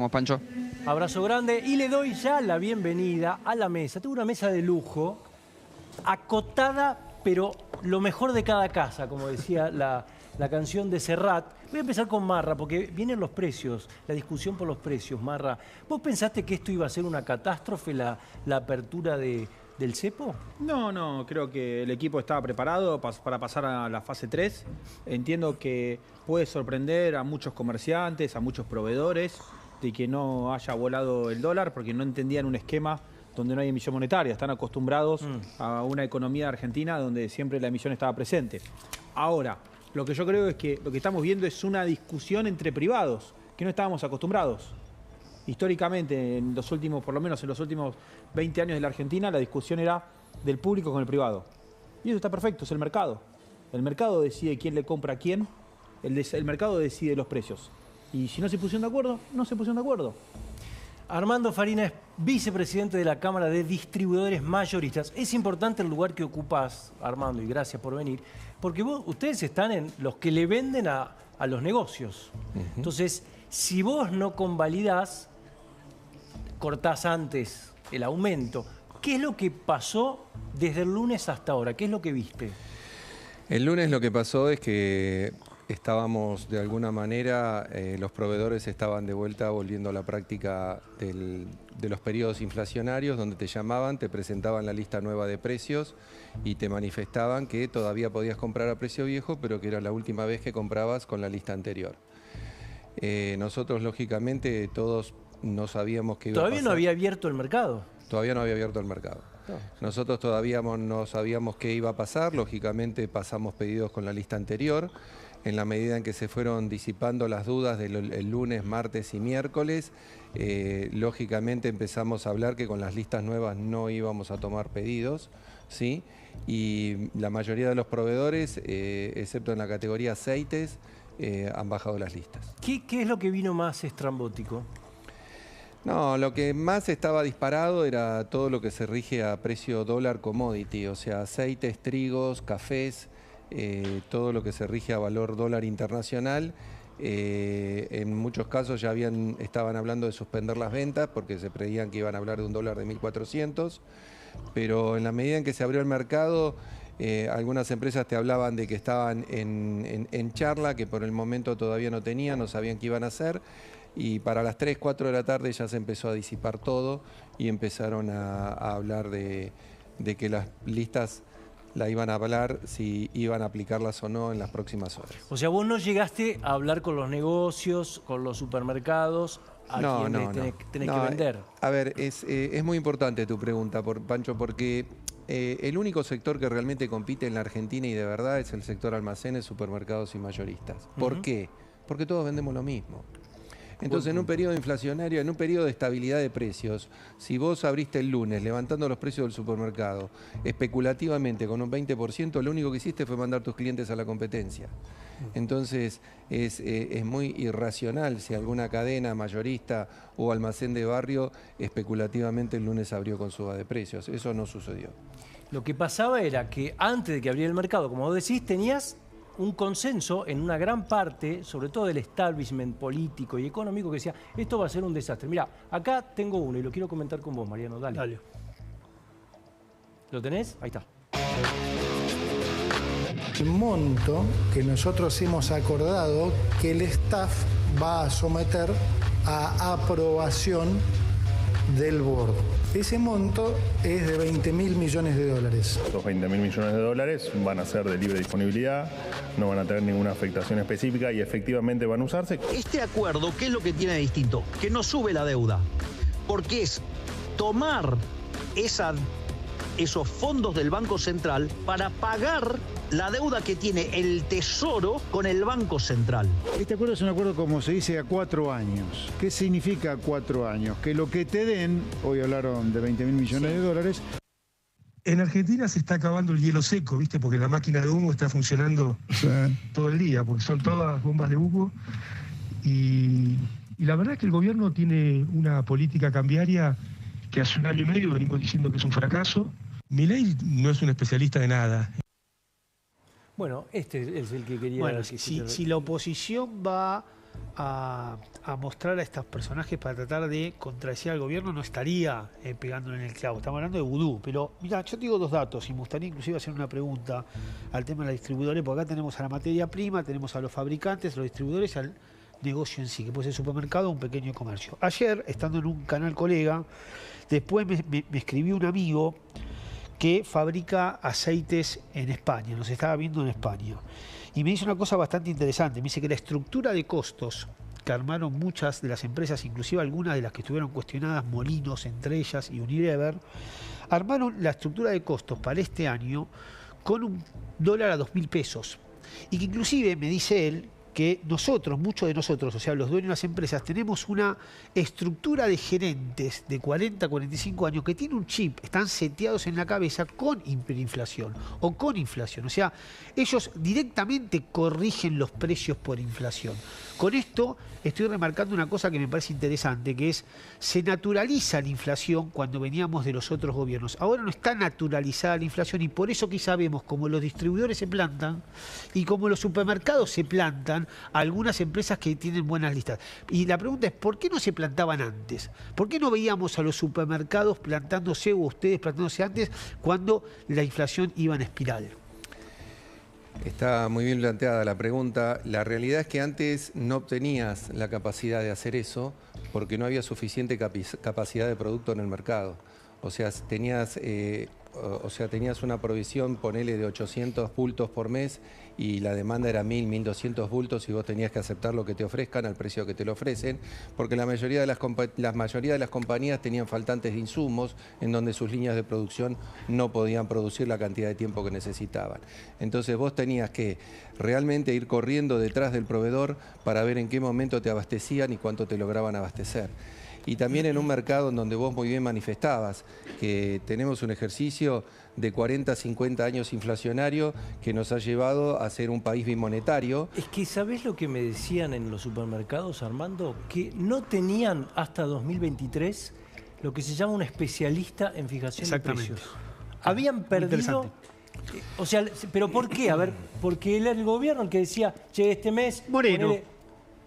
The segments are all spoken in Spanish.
Vamos, Pancho. Abrazo grande y le doy ya la bienvenida a la mesa. Tengo una mesa de lujo, acotada, pero lo mejor de cada casa, como decía la canción de Serrat. Voy a empezar con Marra, porque vienen los precios, la discusión por los precios. Marra, ¿vos pensaste que esto iba a ser una catástrofe, la apertura del cepo? No, creo que el equipo estaba preparado para pasar a la fase 3. Entiendo que puede sorprender a muchos comerciantes, a muchos proveedores, de que no haya volado el dólar, porque no entendían un esquema donde no hay emisión monetaria. Están acostumbrados a una economía argentina donde siempre la emisión estaba presente. Ahora, lo que yo creo es que lo que estamos viendo es una discusión entre privados, que no estábamos acostumbrados. Históricamente, en los últimos, por lo menos en los últimos 20 años de la Argentina, la discusión era del público con el privado. Y eso está perfecto, es el mercado. El mercado decide quién le compra a quién, el mercado decide los precios. Y si no se pusieron de acuerdo, no se pusieron de acuerdo. Armando Farina es vicepresidente de la Cámara de Distribuidores Mayoristas. Es importante el lugar que ocupás, Armando, y gracias por venir, porque ustedes están en los que le venden a los negocios. Entonces, si vos no convalidás, cortás antes el aumento. ¿Qué es lo que pasó desde el lunes hasta ahora? ¿Qué es lo que viste? El lunes lo que pasó es que estábamos, de alguna manera, los proveedores estaban de vuelta volviendo a la práctica de los periodos inflacionarios, donde te llamaban, te presentaban la lista nueva de precios y te manifestaban que todavía podías comprar a precio viejo, pero que era la última vez que comprabas con la lista anterior. Nosotros, lógicamente, todos no sabíamos qué iba a pasar. Todavía no había abierto el mercado. Todavía no había abierto el mercado. Nosotros todavía no sabíamos qué iba a pasar, lógicamente pasamos pedidos con la lista anterior. En la medida en que se fueron disipando las dudas del lunes, martes y miércoles, lógicamente empezamos a hablar que con las listas nuevas no íbamos a tomar pedidos, ¿sí? Y la mayoría de los proveedores, excepto en la categoría aceites, han bajado las listas. ¿Qué es lo que vino más estrambótico? No, lo que más estaba disparado era todo lo que se rige a precio dólar commodity, o sea, aceites, trigos, cafés, todo lo que se rige a valor dólar internacional. En muchos casos ya estaban hablando de suspender las ventas porque se creían que iban a hablar de un dólar de 1.400, pero en la medida en que se abrió el mercado, algunas empresas te hablaban de que estaban en charla, que por el momento todavía no tenían, no sabían qué iban a hacer. Y para las 3, 4 de la tarde ya se empezó a disipar todo y empezaron a hablar de que las listas la iban a hablar, si iban a aplicarlas o no en las próximas horas. O sea, vos no llegaste a hablar con los negocios, con los supermercados, a quien tenés que vender. A ver, es muy importante tu pregunta, Pancho, porque el único sector que realmente compite en la Argentina y de verdad es el sector almacenes, supermercados y mayoristas. ¿Por qué? Porque todos vendemos lo mismo. Entonces, en un periodo inflacionario, en un periodo de estabilidad de precios, si vos abriste el lunes levantando los precios del supermercado especulativamente con un 20%, lo único que hiciste fue mandar tus clientes a la competencia. Entonces, es muy irracional si alguna cadena mayorista o almacén de barrio especulativamente el lunes abrió con suba de precios. Eso no sucedió. Lo que pasaba era que antes de que abriera el mercado, como vos decís, tenías un consenso en una gran parte, sobre todo del establishment político y económico, que decía, esto va a ser un desastre. Mirá, acá tengo uno y lo quiero comentar con vos, Mariano. Dale. ¿Lo tenés? Ahí está. El monto que nosotros hemos acordado que el staff va a someter a aprobación del board. Ese monto es de 20.000 millones de dólares. Los 20.000 millones de dólares van a ser de libre disponibilidad, no van a tener ninguna afectación específica y efectivamente van a usarse. Este acuerdo, ¿qué es lo que tiene de distinto? Que no sube la deuda, porque es tomar esos fondos del Banco Central para pagar la deuda que tiene el Tesoro con el Banco Central. Este acuerdo es un acuerdo, como se dice, a 4 años. ¿Qué significa 4 años? Que lo que te den, hoy hablaron de 20.000 millones de dólares. En Argentina se está acabando el hielo seco, ¿viste? Porque la máquina de humo está funcionando todo el día, porque son todas bombas de humo. Y la verdad es que el gobierno tiene una política cambiaria que hace 1 año y medio venimos diciendo que es un fracaso. Milei no es un especialista de nada. Bueno, este es el que quería... Bueno, si la oposición va a mostrar a estos personajes para tratar de contradecir al gobierno, no estaría pegándole en el clavo. Estamos hablando de vudú. Pero mira, yo te digo 2 datos y me gustaría inclusive hacer una pregunta al tema de los distribuidores, porque acá tenemos a la materia prima, tenemos a los fabricantes, los distribuidores, al negocio en sí, que puede ser supermercado o un pequeño comercio. Ayer, estando en un canal colega, después me escribió un amigo que fabrica aceites en España, nos estaba viendo en España. Y me dice una cosa bastante interesante, me dice que la estructura de costos que armaron muchas de las empresas, inclusive algunas de las que estuvieron cuestionadas, Molinos entre ellas y Unilever, armaron la estructura de costos para este año con $1 a 2.000 pesos. Y que inclusive, me dice él, que nosotros, muchos de nosotros, o sea, los dueños de las empresas, tenemos una estructura de gerentes de 40, 45 años que tiene un chip, están seteados en la cabeza con hiperinflación o con inflación. O sea, ellos directamente corrigen los precios por inflación. Con esto estoy remarcando una cosa que me parece interesante, que es, se naturaliza la inflación cuando veníamos de los otros gobiernos. Ahora no está naturalizada la inflación y por eso quizá vemos como los distribuidores se plantan y como los supermercados se plantan algunas empresas que tienen buenas listas. Y la pregunta es, ¿por qué no se plantaban antes? ¿Por qué no veíamos a los supermercados plantándose o ustedes plantándose antes cuando la inflación iba en espiral? Está muy bien planteada la pregunta. La realidad es que antes no obtenías la capacidad de hacer eso porque no había suficiente capacidad de producto en el mercado. O sea, tenías una provisión, ponele, de 800 bultos por mes y la demanda era 1.000, 1.200 bultos y vos tenías que aceptar lo que te ofrezcan al precio que te lo ofrecen, porque la mayoría de las compañías tenían faltantes de insumos en donde sus líneas de producción no podían producir la cantidad de tiempo que necesitaban. Entonces vos tenías que realmente ir corriendo detrás del proveedor para ver en qué momento te abastecían y cuánto te lograban abastecer. Y también en un mercado en donde vos muy bien manifestabas que tenemos un ejercicio de 40, 50 años inflacionario que nos ha llevado a ser un país bimonetario. Es que, ¿sabés lo que me decían en los supermercados, Armando? Que no tenían hasta 2023 lo que se llama un especialista en fijación de precios. Habían perdido... O sea, ¿pero por qué? A ver, porque era el gobierno el que decía, che, este mes... Moreno,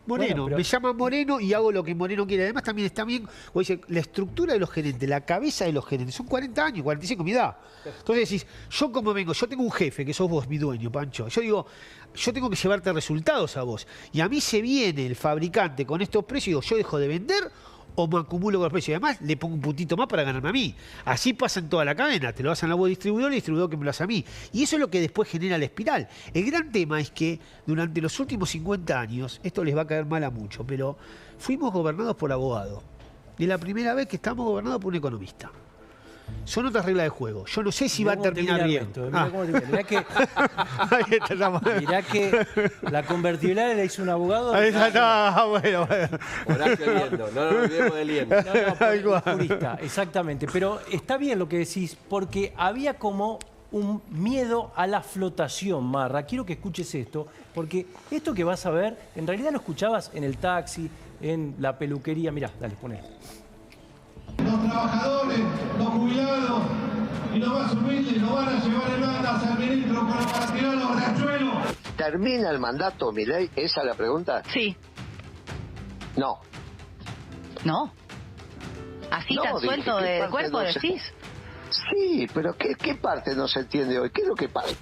Bueno, pero... me llaman Moreno y hago lo que Moreno quiere. Además también está bien, o dice, la estructura de los gerentes, la cabeza de los gerentes, son 40 años, 45, mi edad. Entonces decís, yo como vengo, yo tengo un jefe, que sos vos, mi dueño, Pancho. Yo digo, yo tengo que llevarte resultados a vos. Y a mí se viene el fabricante con estos precios y digo, yo dejo de vender o me acumulo con los precios. Y además le pongo un puntito más para ganarme a mí. Así pasa en toda la cadena. Te lo hacen a vos distribuidor y el distribuidor que me lo hace a mí. Y eso es lo que después genera la espiral. El gran tema es que durante los últimos 50 años, esto les va a caer mal a mucho, pero fuimos gobernados por abogados. Es la primera vez que estamos gobernados por un economista. Son otras reglas de juego. Yo no sé si va a terminar bien. Mirá que la convertibilidad la hizo un abogado. Bueno. Horacio Liendo, no nos olvidemos de Liendo. No, jurista, exactamente. Pero está bien lo que decís, porque había como un miedo a la flotación, Marra. Quiero que escuches esto, porque esto que vas a ver, en realidad lo escuchabas en el taxi, en la peluquería. Mirá, dale, poné. Los trabajadores, los jubilados y los más humildes nos van a llevar el mandas al ministro para tirar los riachuelos. ¿Termina el mandato, Milei? ¿Esa es la pregunta? Sí. No. No. ¿Así tan suelto del cuerpo decís? Sí, pero ¿qué parte no se entiende hoy? ¿Qué es lo que pasa?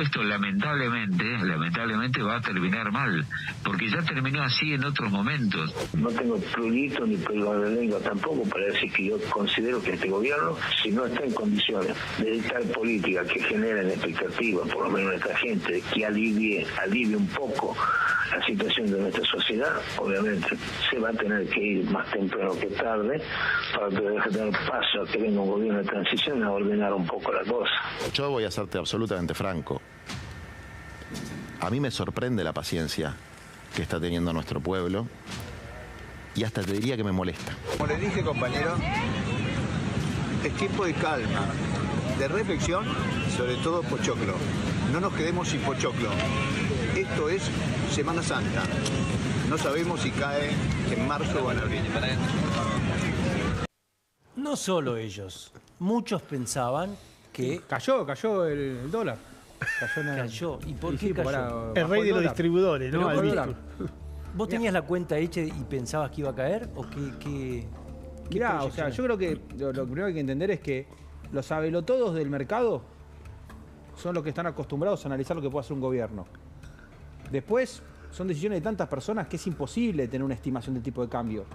Esto lamentablemente va a terminar mal, porque ya terminó así en otros momentos. No tengo prurito ni pelo de lengua tampoco para decir que yo considero que este gobierno, si no está en condiciones de dictar políticas que generen expectativas, por lo menos a esta gente, que alivie un poco la situación de nuestra sociedad, obviamente se va a tener que ir más temprano que tarde para poder tener paso a que venga un gobierno de transición a ordenar un poco la cosa. Yo voy a serte absolutamente franco. A mí me sorprende la paciencia que está teniendo nuestro pueblo y hasta te diría que me molesta. Como les dije, compañero, es tiempo de calma, de reflexión, sobre todo pochoclo. No nos quedemos sin pochoclo. Esto esto es Semana Santa. No sabemos si cae en marzo o en abril. No solo ellos. Muchos pensaban que... Cayó el dólar. Cayó. ¿Y por qué cayó? El rey de los distribuidores, ¿no? ¿Vos tenías la cuenta hecha y pensabas que iba a caer? ¿O qué Mirá, o sea, yo creo que lo primero que hay que entender es que los sabelotodos del mercado son los que están acostumbrados a analizar lo que puede hacer un gobierno. Después, son decisiones de tantas personas que es imposible tener una estimación del tipo de cambio.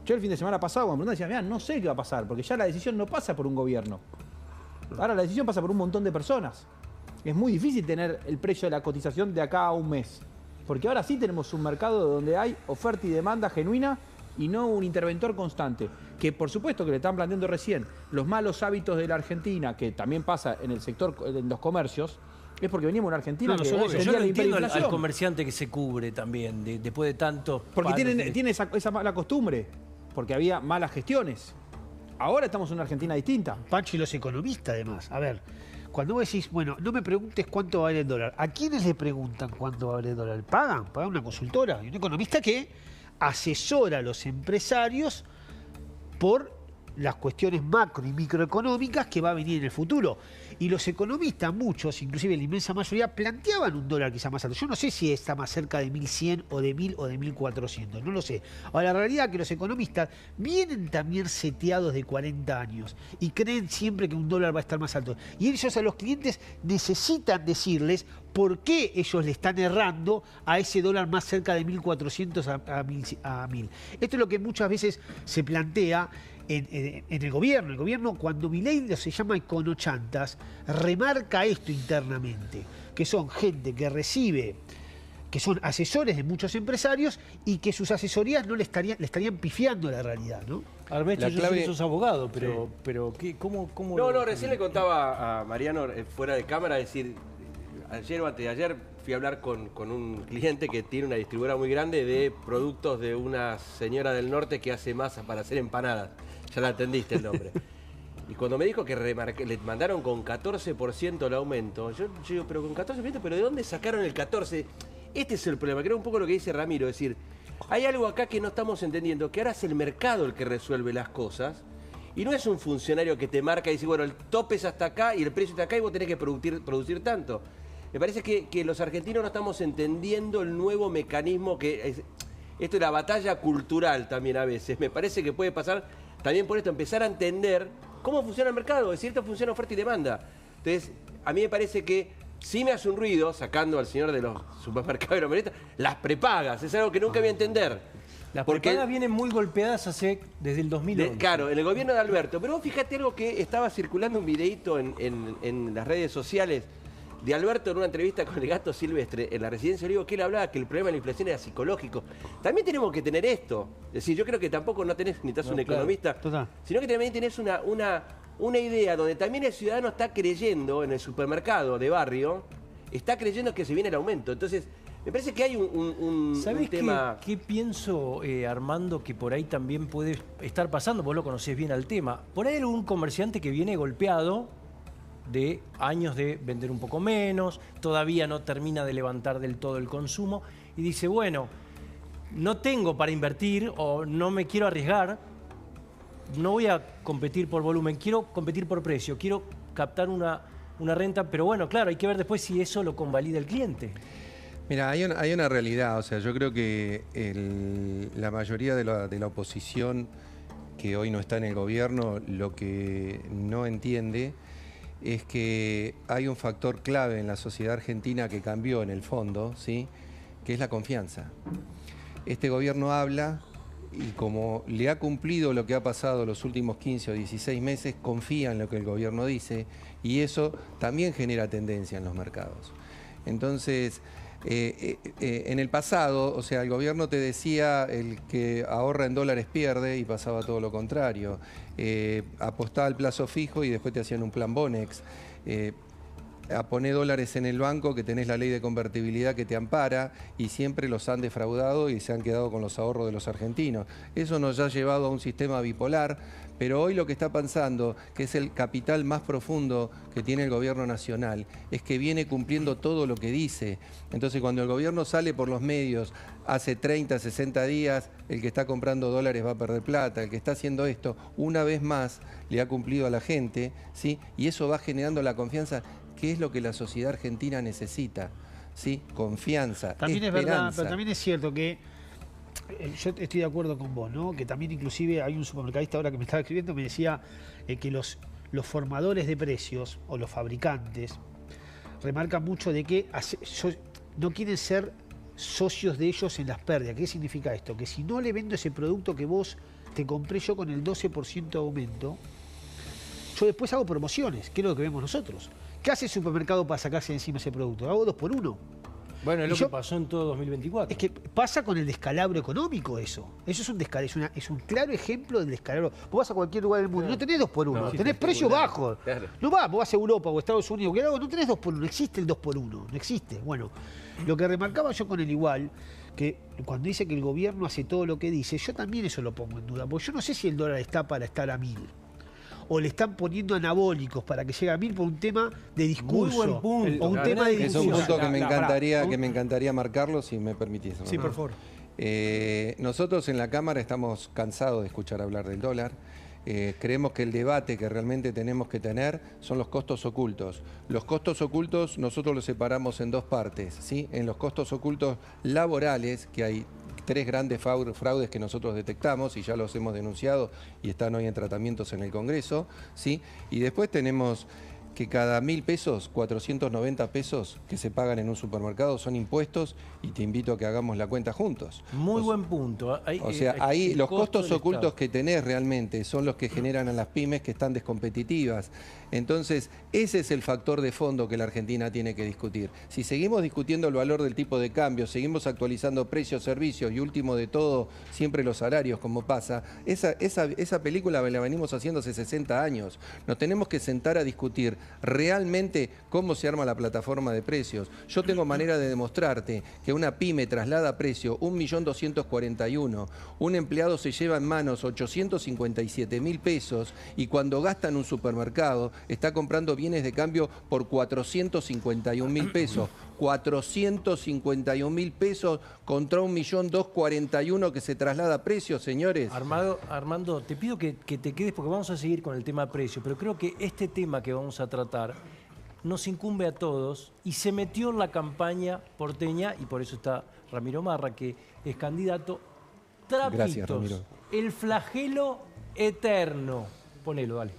Yo el fin de semana pasado, cuando me preguntaban, decía, mirá, no sé qué va a pasar, porque ya la decisión no pasa por un gobierno. Ahora la decisión pasa por un montón de personas. Es muy difícil tener el precio de la cotización de acá a un mes. Porque ahora sí tenemos un mercado donde hay oferta y demanda genuina y no un interventor constante. Que por supuesto que le están planteando recién los malos hábitos de la Argentina, que también pasa en el sector, en los comercios, es porque venimos de una Argentina que yo no la entiendo hiperinflación. al comerciante que se cubre también, después de tanto... Porque tiene esa mala costumbre, porque había malas gestiones. Ahora estamos en una Argentina distinta. Pancho, y los economistas además. A ver, cuando vos decís, bueno, no me preguntes cuánto vale el dólar. ¿A quiénes le preguntan cuánto vale el dólar? Pagan una consultora y un economista que asesora a los empresarios por las cuestiones macro y microeconómicas que va a venir en el futuro. Y los economistas, muchos, inclusive la inmensa mayoría, planteaban un dólar quizá más alto. Yo no sé si está más cerca de 1.100 o de 1.000 o de 1.400, no lo sé. Ahora, la realidad es que los economistas vienen también seteados de 40 años y creen siempre que un dólar va a estar más alto. Y ellos a los clientes necesitan decirles por qué ellos le están errando a ese dólar más cerca de 1.400 a 1.000. Esto es lo que muchas veces se plantea en el gobierno. El gobierno, cuando Milei se llama econochantas, remarca esto internamente, que son gente que recibe, que son asesores de muchos empresarios y que sus asesorías no le estarían pifiando la realidad, ¿no? Armesto, yo sé que sos abogado, pero ¿cómo No, recién le contaba a Mariano fuera de cámara, decir, ayer o antes de ayer fui a hablar con un cliente que tiene una distribuidora muy grande de productos de una señora del norte que hace masa para hacer empanadas. Ya la entendiste el nombre. Y cuando me dijo que le mandaron con 14% el aumento, yo digo, pero con 14%, ¿pero de dónde sacaron el 14%? Este es el problema, creo un poco lo que dice Ramiro, es decir, hay algo acá que no estamos entendiendo, que ahora es el mercado el que resuelve las cosas, y no es un funcionario que te marca y dice, bueno, el tope es hasta acá y el precio está acá y vos tenés que producir tanto. Me parece que los argentinos no estamos entendiendo el nuevo mecanismo que es, esto es la batalla cultural también a veces. Me parece que puede pasar también por esto, empezar a entender cómo funciona el mercado, es decir, esto funciona oferta y demanda. Entonces, a mí me parece que sí me hace un ruido, sacando al señor de los supermercados y los mayoristas, las prepagas, es algo que nunca voy a entender. Las prepagas vienen muy golpeadas desde el 2011. Claro, en el gobierno de Alberto. Pero vos fíjate algo que estaba circulando un videíto en las redes sociales de Alberto en una entrevista con el Gato Silvestre en la Residencia Olivo, que él hablaba que el problema de la inflación era psicológico. También tenemos que tener esto. Es decir, yo creo que tampoco no necesitas un economista, sino que también tenés una idea donde también el ciudadano está creyendo en el supermercado de barrio, está creyendo que se viene el aumento. Entonces, me parece que hay un tema... ¿Qué pienso, Armando, que por ahí también puede estar pasando? Vos lo conocés bien al tema. Por ahí hay algún comerciante que viene golpeado de años de vender un poco menos, todavía no termina de levantar del todo el consumo y dice, bueno, no tengo para invertir o no me quiero arriesgar, no voy a competir por volumen, quiero competir por precio, quiero captar una renta, pero bueno, claro, hay que ver después si eso lo convalida el cliente. Mira, hay una realidad, o sea, yo creo que la mayoría de la oposición que hoy no está en el gobierno, lo que no entiende es que hay un factor clave en la sociedad argentina que cambió en el fondo, ¿sí? Que es la confianza. Este gobierno habla y como le ha cumplido lo que ha pasado los últimos 15 o 16 meses, confía en lo que el gobierno dice y eso también genera tendencia en los mercados. Entonces, en el pasado, o sea, el gobierno te decía el que ahorra en dólares pierde y pasaba todo lo contrario. Apostaba al plazo fijo y después te hacían un plan Bonex. a poner dólares en el banco, que tenés la ley de convertibilidad que te ampara, y siempre los han defraudado y se han quedado con los ahorros de los argentinos. Eso nos ha llevado a un sistema bipolar, pero hoy lo que está pasando, que es el capital más profundo que tiene el gobierno nacional, es que viene cumpliendo todo lo que dice. Entonces, cuando el gobierno sale por los medios, hace 30, 60 días, el que está comprando dólares va a perder plata, el que está haciendo esto, una vez más, le ha cumplido a la gente, ¿sí? Y eso va generando la confianza, que es lo que la sociedad argentina necesita, ¿sí? Confianza, también esperanza. es verdad, pero también es cierto que yo estoy de acuerdo con vos, ¿no? Que también inclusive hay un supermercadista ahora que me estaba escribiendo, me decía que los formadores de precios o los fabricantes remarcan mucho de que no quieren ser socios de ellos en las pérdidas. ¿Qué significa esto? Que si no le vendo ese producto que vos te compré yo con el 12% de aumento, yo después hago promociones, que es lo que vemos nosotros. ¿Qué hace el supermercado para sacarse de encima ese producto? Hago 2 por 1. Bueno, es lo que pasó en todo 2024. Es que pasa con el descalabro económico eso. Eso es un descalabro, es un claro ejemplo del descalabro. Vos vas a cualquier lugar del mundo, no tenés 2 por 1, No, tenés precios bajos. Claro. No vos vas a Europa o Estados Unidos, no tenés 2 por 1, no existe el 2 por 1, no existe. Bueno, lo que remarcaba yo con el igual, que cuando dice que el gobierno hace todo lo que dice, yo también eso lo pongo en duda, porque yo no sé si el dólar está para estar a 1000. O le están poniendo anabólicos para que llegue a 1000 por un tema de discurso. Muy buen punto. O un tema de Es discurso. un punto que me encantaría marcarlo, si me permitís. Sí, por favor. Nosotros en la Cámara estamos cansados de escuchar hablar del dólar. Creemos que el debate que realmente tenemos que tener son los costos ocultos. Los costos ocultos nosotros los separamos en 2 partes, ¿sí? En los costos ocultos laborales, que hay 3 grandes fraudes que nosotros detectamos y ya los hemos denunciado y están hoy en tratamientos en el Congreso, ¿sí? Y después tenemos que cada 1.000 pesos, 490 pesos que se pagan en un supermercado son impuestos, y te invito a que hagamos la cuenta juntos. Muy buen punto. O sea, ahí los costos ocultos que tenés realmente son los que generan a las pymes que están descompetitivas. Entonces, ese es el factor de fondo que la Argentina tiene que discutir. Si seguimos discutiendo el valor del tipo de cambio, seguimos actualizando precios, servicios y último de todo, siempre los salarios, como pasa, esa película la venimos haciendo hace 60 años. Nos tenemos que sentar a discutir realmente cómo se arma la plataforma de precios. Yo tengo manera de demostrarte que una pyme traslada precio 1.241.000, un empleado se lleva en manos 857.000 pesos, y cuando gasta en un supermercado está comprando bienes de cambio por 451.000 pesos. 451.000 pesos contra 1.241.000 que se traslada a precios, señores. Armando, te pido que te quedes porque vamos a seguir con el tema precio, pero creo que este tema que vamos a tratar nos incumbe a todos y se metió en la campaña porteña, y por eso está Ramiro Marra, que es candidato. Trapitos. Gracias, Ramiro. El flagelo eterno. Ponelo, dale.